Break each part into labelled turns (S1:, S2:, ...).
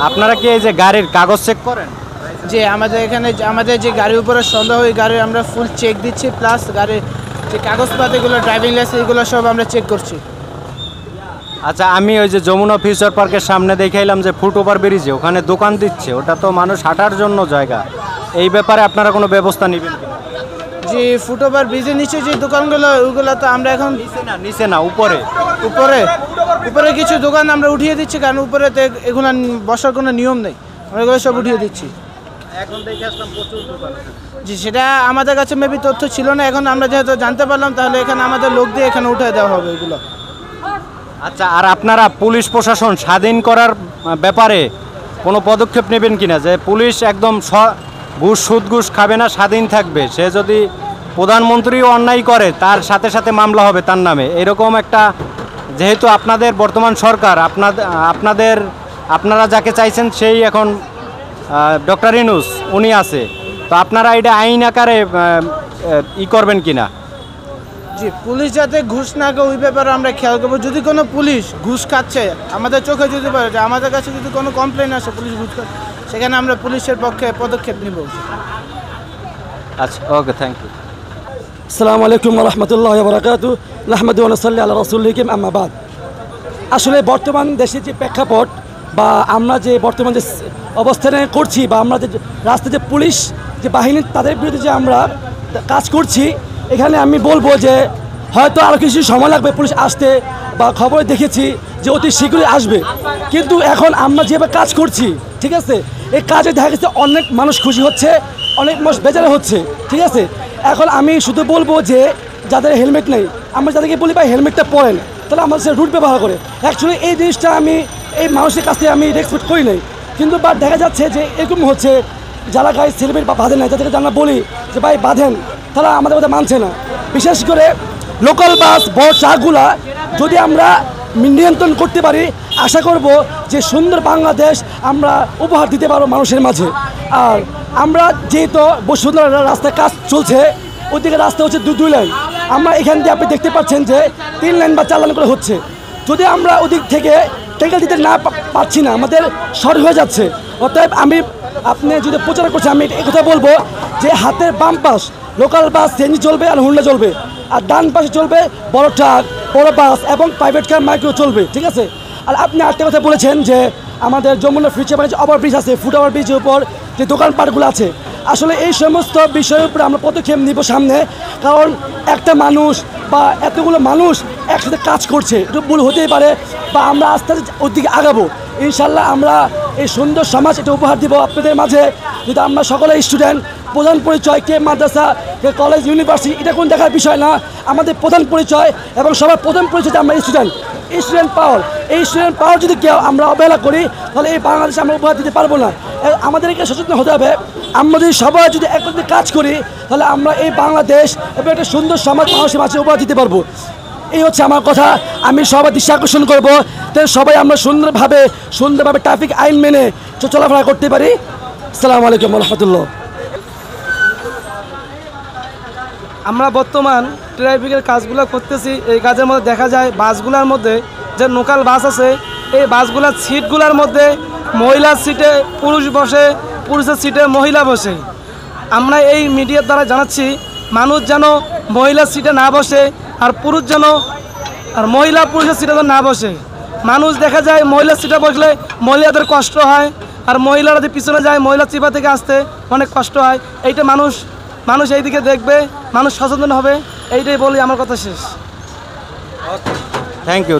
S1: আপনারা কি এই যে গাড়ির কাগজ চেক করেন?
S2: যে আমাদের এখানে আমাদের যে গাড়ির উপরে সন্দেহ ওই গাড়ির আমরা ফুল চেক দিচ্ছি, প্লাস গাড়ির যে কাগজপাতিগুলো ড্রাইভিং লাইসেন্স এগুলো সব আমরা চেক করছি।
S1: আচ্ছা, আমি ওই যে যমুনা ফিউচার পার্কের সামনে দেখাইলাম যে ফুট ওভার ব্রিজে ওখানে দোকান দিচ্ছে, ওটা তো মানুষ হাঁটার জন্য জায়গা, এই ব্যাপারে আপনারা কোনো ব্যবস্থা নেবেন কিনা?
S2: যে ফুট ওভার ব্রিজের নিচে যে দোকানগুলো ওইগুলো তো আমরা এখন
S1: নিচে না উপরে
S2: উপরে উপরে কিছু দোকান আমরা উঠিয়ে দিচ্ছি, কারণ উপরে তো এগুলো বসার কোনো নিয়ম নেই, আমরা এগুলো সব উঠিয়ে দিচ্ছি।
S1: এখন দেখে আসলাম প্রচুর দোকান।
S2: জি, সেটা আমাদের কাছে মেবি তথ্য ছিল না, এখন আমরা যেহেতু জানতে পারলাম তাহলে এখানে আমাদের লোক দিয়ে এখানে উঠে দেওয়া হবে এগুলো।
S1: আচ্ছা, আর আপনারা পুলিশ প্রশাসন স্বাধীন করার ব্যাপারে কোনো পদক্ষেপ নেবেন কিনা, যে পুলিশ একদম ঘুষ সুদ ঘুষ খাবে না, স্বাধীন থাকবে, সে যদি প্রধানমন্ত্রীও অন্যায় করে তার সাথে সাথে মামলা হবে তার নামে, এরকম একটা, যেহেতু আপনাদের বর্তমান সরকার আপনারা যাকে চাইছেন সেই এখন ডক্টর ইউনূস উনি আছে, তো আপনারা এটা আইন আকারে করবেন কিনা?
S2: জি, পুলিশ যাতে ঘুষ না খায় ওই ব্যাপারে আমরা খেয়াল করবো। যদি কোনো পুলিশ ঘুষ খাচ্ছে আমাদের চোখে যদি পড়ে, যে আমাদের কাছে যদি কোনো কমপ্লেন আসে পুলিশ ঘুষ খাচ্ছে, সেখানে আমরা পুলিশের পক্ষে পদক্ষেপ নিব।
S1: আচ্ছা, ওকে, থ্যাংক ইউ।
S3: আসসালামু আলাইকুম ওয়া রাহমাতুল্লাহি ওয়া বারাকাতুহু। নাহমাদু ওয়া নুসাল্লি আলা রাসূলিল কারীম, আম্মা বাদ। আসলে বর্তমান দেশের যে প্রেক্ষাপট বা আমরা যে বর্তমান যে অবস্থানে করছি বা আমরা যে রাস্তায় যে পুলিশ যে বাহিনী তাদের বিরুদ্ধে যে আমরা কাজ করছি, এখানে আমি বলবো যে হয়তো আরও কিছু সময় লাগবে পুলিশ আসতে, বা খবরে দেখেছি যে অতি শীঘ্রই আসবে, কিন্তু এখন আমরা যেভাবে কাজ করছি, ঠিক আছে, এই কাজে দেখা গেছে অনেক মানুষ খুশি হচ্ছে, অনেক মানুষ বেজারে হচ্ছে, ঠিক আছে। এখন আমি শুধু বলবো যে যাদের হেলমেট নেই, আমরা যাদেরকে বলি ভাই হেলমেটটা পরেন, তাহলে আমাদের সে রুট ব্যবহার করে। অ্যাকচুয়ালি এই জিনিসটা আমি এই মানুষের কাছ থেকে আমি রেসপেক্ট করি নাই, কিন্তু বাট দেখা যাচ্ছে যে এরকম হচ্ছে, যারা গায়ে হেলমেট বা বাঁধেন না, যাদেরকে আমরা বলি যে ভাই বাঁধেন, তারা আমাদের কথা মানছে না। বিশেষ করে লোকাল বাস বড় ট্রাকগুলা যদি আমরা নিয়ন্ত্রণ করতে পারি, আশা করব যে সুন্দর বাংলাদেশ আমরা উপহার দিতে পারবো মানুষের মাঝে। আর আমরা যেহেতু বসুন্ধরা রাস্তায় কাজ চলছে, ওইদিকে রাস্তা হচ্ছে দুই লাইন, আমরা এখান দিয়ে আপনি দেখতে পাচ্ছেন যে 3 লাইন বা 4 লাইন করে হচ্ছে। যদি আমরা ওদিক থেকে টেঙ্গা দিতে না পারছি না, আমাদের শর্ট হয়ে যাচ্ছে। অতএব আপনি যদি প্রচার করছে, আমি এই কথা বলবো যে হাতের বাম পাশ লোকাল বাস সিএনজি চলবে আর হুন্ডা চলবে, আর ডান পাশে চলবে বড় ট্রাক, বড় বাস এবং প্রাইভেট কার মাইক্রো চলবে, ঠিক আছে। আর আপনি আরেকটা কথা বলেছেন যে আমাদের যমুনা ফিউচার পার্কে যে ওভারব্রিজ আছে, ফুট ওভারব্রিজের উপর যে দোকানপাটগুলো আছে, আসলে এই সমস্ত বিষয়ের উপরে আমরা পদক্ষেপ নিব সামনে, কারণ একটা মানুষ বা এতগুলো মানুষ একসাথে কাজ করছে, একটু ভুল হতেই পারে, বা আমরা আস্তে আস্তে ওর দিকে আগাবো। ইনশাল্লাহ আমরা এই সুন্দর সমাজ এটা উপহার দিব আপনাদের মাঝে, যদি আমরা সকলে স্টুডেন্ট, প্রধান পরিচয় কে মাদ্রাসা কে কলেজ ইউনিভার্সিটি এটা কোন দেখার বিষয় না, আমাদের প্রধান পরিচয় এবং সবার প্রধান পরিচয় আমরা স্টুডেন্ট পাওয়ার। এই স্টুডেন্ট পাওয়ার যদি কেউ আমরা অবহেলা করি, তাহলে এই বাংলাদেশে আমরা উপহার দিতে পারবো না। আমাদেরকে সচেতন হতে হবে, আমরা যদি সবাই যদি একত্রে কাজ করি, তাহলে আমরা এই বাংলাদেশ এবং একটা সুন্দর সমাজ মানুষের মাঝে উপহার দিতে পারবো। এই হচ্ছে আমার কথা। আমি সবার দৃষ্টি আকর্ষণ করবো, তাই সবাই আমরা সুন্দরভাবে ট্রাফিক আইন মেনে চলাফেরা করতে পারি। আসসালামু আলাইকুম ওয়া রাহমাতুল্লাহ।
S4: আমরা বর্তমান ট্রাফিকের কাজগুলো করতেছি, এই কাজের মধ্যে দেখা যায় বাসগুলোর মধ্যে যে লোকাল বাস আছে, এই বাসগুলোর সিটগুলোর মধ্যে মহিলার সিটে পুরুষ বসে, পুরুষের সিটে মহিলা বসে। আমরা এই মিডিয়ার দ্বারা জানাচ্ছি মানুষ যেন মহিলার সিটে না বসে, আর মহিলা পুরুষের সিটে যেন না বসে। মানুষ দেখা যায় মহিলার সিটে বসলে মহিলাদের কষ্ট হয়, আর মহিলারা যদি পিছনে যায় মহিলা চিপা থেকে আসতে অনেক কষ্ট হয়। এইটা মানুষ এই দিকে দেখবে, মানুষ সচেতন হবে, এইটাই বলি, আমার কথা শেষ।
S1: Thank you.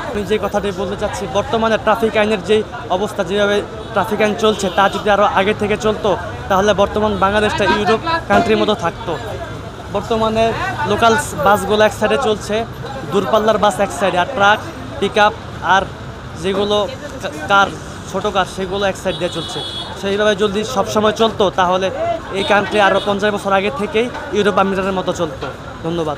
S5: আমি যে কথাটি বলতে চাচ্ছি, বর্তমানে ট্রাফিক আইনের যে অবস্থা, যেভাবে ট্রাফিক আইন চলছে, তা যদি আরও আগে থেকে চলতো, তাহলে বর্তমান বাংলাদেশটা ইউরোপ কান্ট্রির মতো থাকতো। বর্তমানে লোকাল বাসগুলো এক সাইডে চলছে, দূরপাল্লার বাস এক সাইডে, আর ট্রাক, পিক আপ আর যেগুলো ছোটো কার সেগুলো এক সাইড দিয়ে চলছে। সেইভাবে যদি সবসময় চলতো, তাহলে এই কান্ট্রি আরও 50 বছর আগে থেকেই ইউরোপ আমেরিকার মতো চলতো। ধন্যবাদ।